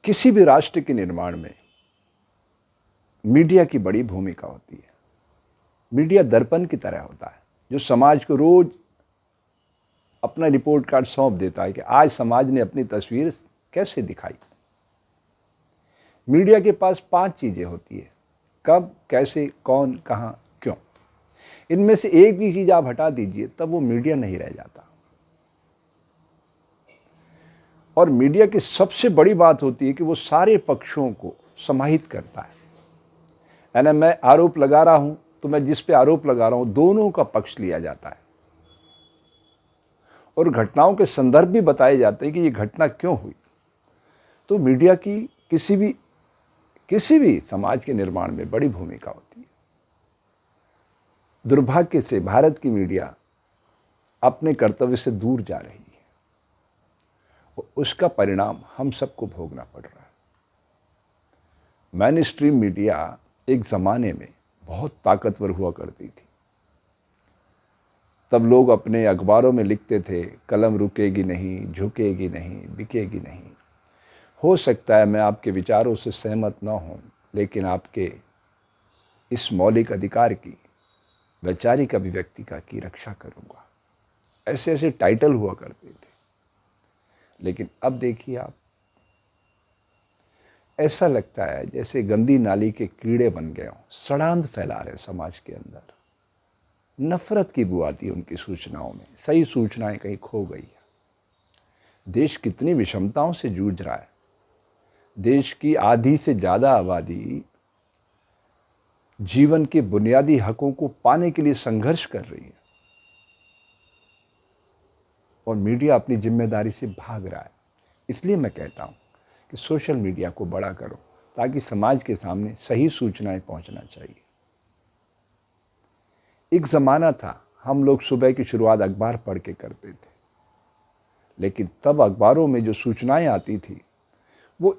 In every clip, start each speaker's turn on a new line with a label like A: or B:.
A: किसी भी राष्ट्र के निर्माण में मीडिया की बड़ी भूमिका होती है। मीडिया दर्पण की तरह होता है जो समाज को रोज अपना रिपोर्ट कार्ड सौंप देता है कि आज समाज ने अपनी तस्वीर कैसे दिखाई। मीडिया के पास 5 चीजें होती है: कब, कैसे, कौन, कहां, क्यों। इनमें से एक भी चीज आप हटा दीजिए तब वो मीडिया नहीं रह जाता। और मीडिया की सबसे बड़ी बात होती है कि वो सारे पक्षों को समाहित करता है। यानी मैं आरोप लगा रहा हूं तो मैं जिस पे आरोप लगा रहा हूं दोनों का पक्ष लिया जाता है और घटनाओं के संदर्भ भी बताए जाते हैं कि ये घटना क्यों हुई। तो मीडिया की किसी भी समाज के निर्माण में बड़ी भूमिका होती है। दुर्भाग्य से भारत की मीडिया अपने कर्तव्य से दूर जा रही है। उसका परिणाम हम सबको भोगना पड़ रहा है। मेन स्ट्रीम मीडिया एक जमाने में बहुत ताकतवर हुआ करती थी। तब लोग अपने अखबारों में लिखते थे, कलम रुकेगी नहीं, झुकेगी नहीं, बिकेगी नहीं। हो सकता है मैं आपके विचारों से सहमत न हूं, लेकिन आपके इस मौलिक अधिकार की, वैचारिक अभिव्यक्ति का की रक्षा करूंगा। ऐसे ऐसे टाइटल हुआ करते थे। लेकिन अब देखिए आप, ऐसा लगता है जैसे गंदी नाली के कीड़े बन गए हों, सड़ांध फैला रहे समाज के अंदर। नफरत की बू आती है उनकी सूचनाओं में, सही सूचनाएं कहीं खो गई है। देश कितनी विषमताओं से जूझ रहा है। देश की आधी से ज्यादा आबादी जीवन के बुनियादी हकों को पाने के लिए संघर्ष कर रही है और मीडिया अपनी जिम्मेदारी से भाग रहा है। इसलिए मैं कहता हूं कि सोशल मीडिया को बड़ा करो ताकि समाज के सामने सही सूचनाएं पहुंचना चाहिए। एक ज़माना था हम लोग सुबह की शुरुआत अखबार पढ़ के करते थे, लेकिन तब अखबारों में जो सूचनाएं आती थी वो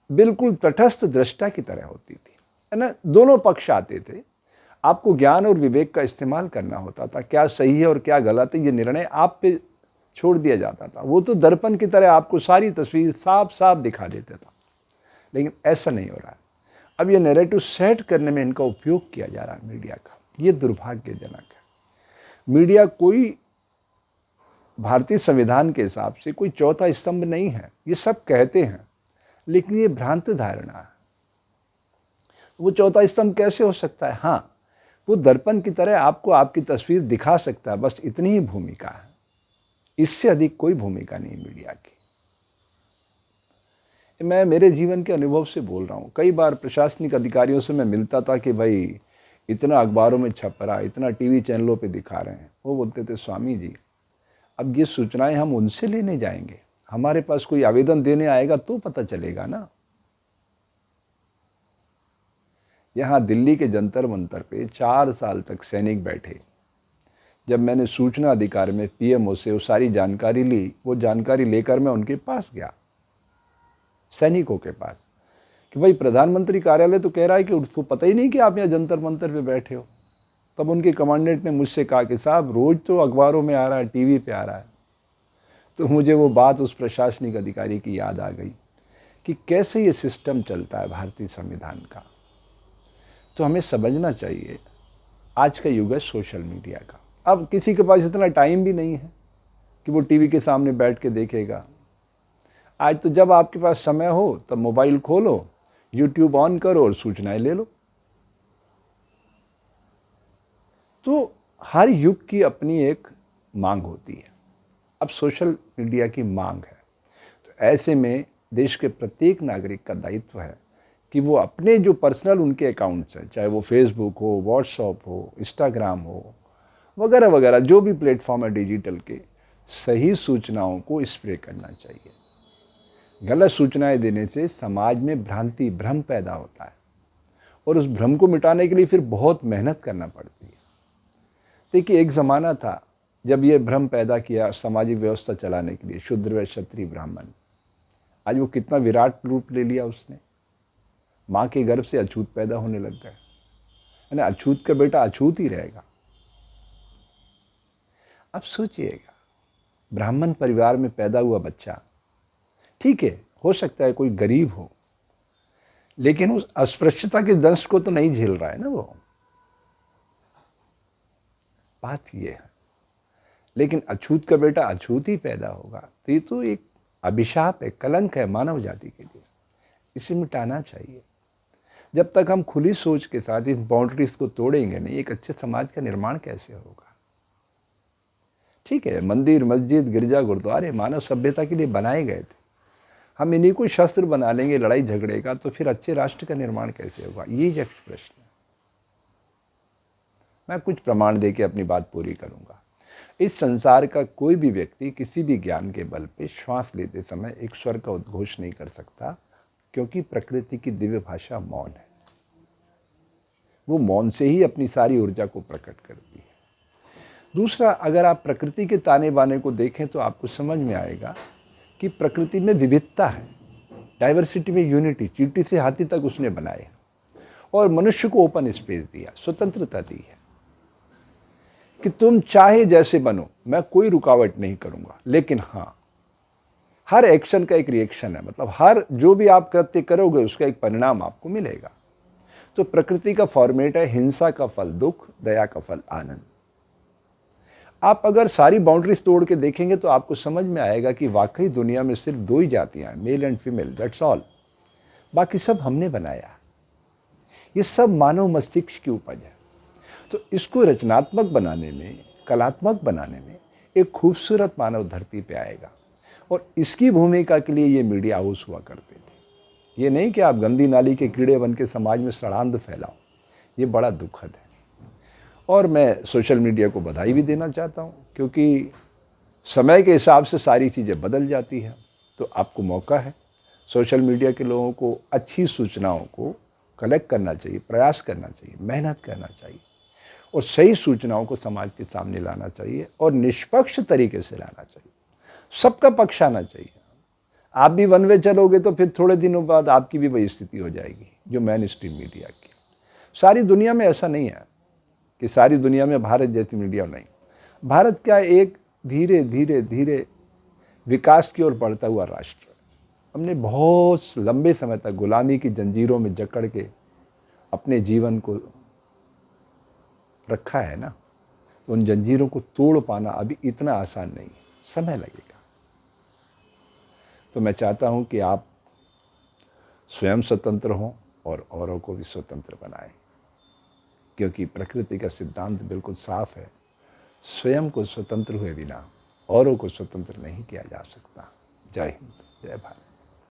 A: बिल्कुल तटस्थ दृष्टा की तरह होती थी, है ना। दोनों पक्ष आते थे। आपको ज्ञान और विवेक का इस्तेमाल करना होता था। क्या सही है और क्या गलत है ये निर्णय आप पे छोड़ दिया जाता था। वो तो दर्पण की तरह आपको सारी तस्वीर साफ साफ दिखा देता था। लेकिन ऐसा नहीं हो रहा है। अब ये नैरेटिव सेट करने में इनका उपयोग किया जा रहा है मीडिया का। ये दुर्भाग्यजनक है। मीडिया कोई भारतीय संविधान के हिसाब से कोई चौथा स्तंभ नहीं है। ये सब कहते हैं, लेकिन ये भ्रांत धारणा है। वो चौथा स्तंभ कैसे हो सकता है? हाँ, वो दर्पण की तरह आपको आपकी तस्वीर दिखा सकता है, बस इतनी ही भूमिका है। इससे अधिक कोई भूमिका नहीं मीडिया की। मैं मेरे जीवन के अनुभव से बोल रहा हूँ। कई बार प्रशासनिक अधिकारियों से मैं मिलता था कि भाई इतना अखबारों में छप रहा, इतना टीवी चैनलों पे दिखा रहे हैं। वो बोलते थे, स्वामी जी अब ये सूचनाएं हम उनसे लेने जाएंगे, हमारे पास कोई आवेदन देने आएगा तो पता चलेगा ना। यहाँ दिल्ली के जंतर मंतर पे 4 साल तक सैनिक बैठे। जब मैंने सूचना अधिकार में पीएमओ से वो सारी जानकारी ली, वो जानकारी लेकर मैं उनके पास गया, सैनिकों के पास, कि भाई प्रधानमंत्री कार्यालय तो कह रहा है कि उसको पता ही नहीं कि आप यहाँ जंतर मंतर पे बैठे हो। तब उनके कमांडेंट ने मुझसे कहा कि साहब रोज तो अखबारों में आ रहा है, टीवी पे आ रहा है। तो मुझे वो बात उस प्रशासनिक अधिकारी की याद आ गई कि कैसे ये सिस्टम चलता है भारतीय संविधान का। तो हमें समझना चाहिए आज का युग है सोशल मीडिया का। अब किसी के पास इतना टाइम भी नहीं है कि वो टीवी के सामने बैठ के देखेगा। आज तो जब आपके पास समय हो तब मोबाइल खोलो, यूट्यूब ऑन करो और सूचनाएं ले लो। तो हर युग की अपनी एक मांग होती है। अब सोशल मीडिया की मांग है, तो ऐसे में देश के प्रत्येक नागरिक का दायित्व है कि वो अपने जो पर्सनल उनके अकाउंट्स हैं, चाहे वो फेसबुक हो, व्हाट्सएप हो, इंस्टाग्राम हो, वगैरह वगैरह जो भी प्लेटफॉर्म है डिजिटल के, सही सूचनाओं को स्प्रे करना चाहिए। गलत सूचनाएं देने से समाज में भ्रांति, भ्रम पैदा होता है और उस भ्रम को मिटाने के लिए फिर बहुत मेहनत करना पड़ती है। देखिए एक ज़माना था जब ये भ्रम पैदा किया सामाजिक व्यवस्था चलाने के लिए, शूद्र व क्षत्रिय ब्राह्मण। आज वो कितना विराट रूप ले लिया उसने। माँ के गर्भ से अछूत पैदा होने लग गए, यानी अछूत का बेटा अछूत ही रहेगा। अब सोचिएगा, ब्राह्मण परिवार में पैदा हुआ बच्चा, ठीक है, हो सकता है कोई गरीब हो, लेकिन उस अस्पृश्यता के दंश को तो नहीं झेल रहा है ना वो, बात ये है। लेकिन अछूत का बेटा अछूत ही पैदा होगा, तो ये तो एक अभिशाप है, कलंक है मानव जाति के लिए, इसे मिटाना चाहिए। जब तक हम खुली सोच के साथ इन बाउंड्रीज को तोड़ेंगे नहीं, एक अच्छे समाज का निर्माण कैसे होगा। ठीक है, मंदिर, मस्जिद, गिरजा, गुरुद्वारे मानव सभ्यता के लिए बनाए गए थे, हम इन्हीं को शस्त्र बना लेंगे लड़ाई झगड़े का, तो फिर अच्छे राष्ट्र का निर्माण कैसे होगा, ये एक प्रश्न है। मैं कुछ प्रमाण देके अपनी बात पूरी करूंगा। इस संसार का कोई भी व्यक्ति किसी भी ज्ञान के बल पे श्वास लेते समय एक स्वर का उद्घोष नहीं कर सकता, क्योंकि प्रकृति की दिव्य भाषा मौन है। वो मौन से ही अपनी सारी ऊर्जा को प्रकट करती है। दूसरा, अगर आप प्रकृति के ताने बाने को देखें तो आपको समझ में आएगा कि प्रकृति में विविधता है, डाइवर्सिटी में यूनिटी। चींटी से हाथी तक उसने बनाए और मनुष्य को ओपन स्पेस दिया, स्वतंत्रता दी है कि तुम चाहे जैसे बनो, मैं कोई रुकावट नहीं करूंगा। लेकिन हाँ, हर एक्शन का एक रिएक्शन है, मतलब हर जो भी आप कृत्य करोगे उसका एक परिणाम आपको मिलेगा। तो प्रकृति का फॉर्मेट है हिंसा का फल दुख, दया का फल आनंद। आप अगर सारी बाउंड्रीज तोड़ के देखेंगे तो आपको समझ में आएगा कि वाकई दुनिया में सिर्फ दो ही जातियां हैं, male and female, that's all. बाकी सब हमने बनाया। ये सब मानव मस्तिष्क की उपज है। तो इसको रचनात्मक बनाने में, कलात्मक बनाने में एक खूबसूरत मानव धरती पे आएगा। और इसकी भूमिका के लिए ये मीडिया हाउस हुआ करते थे। ये नहीं कि आप गंदी नाली के कीड़े बन के समाज में सड़ांध फैलाओ, ये बड़ा दुखद है। और मैं सोशल मीडिया को बधाई भी देना चाहता हूँ, क्योंकि समय के हिसाब से सारी चीज़ें बदल जाती हैं। तो आपको मौका है, सोशल मीडिया के लोगों को अच्छी सूचनाओं को कलेक्ट करना चाहिए, प्रयास करना चाहिए, मेहनत करना चाहिए और सही सूचनाओं को समाज के सामने लाना चाहिए और निष्पक्ष तरीके से लाना चाहिए। सबका पक्ष आना चाहिए। आप भी वन वे चलोगे तो फिर थोड़े दिनों बाद आपकी भी वही स्थिति हो जाएगी जो मेन स्ट्रीम मीडिया की। सारी दुनिया में ऐसा नहीं है कि सारी दुनिया में भारत जैसी मीडिया नहीं। भारत क्या एक धीरे धीरे धीरे विकास की ओर बढ़ता हुआ राष्ट्र। हमने बहुत लंबे समय तक गुलामी की जंजीरों में जकड़ के अपने जीवन को रखा है ना, तो उन जंजीरों को तोड़ पाना अभी इतना आसान नहीं, समय लगेगा। तो मैं चाहता हूं कि आप स्वयं स्वतंत्र हों और औरों को भी स्वतंत्र बनाएं, क्योंकि प्रकृति का सिद्धांत बिल्कुल साफ है, स्वयं को स्वतंत्र हुए बिना औरों को स्वतंत्र नहीं किया जा सकता। जय हिंद, जय भारत।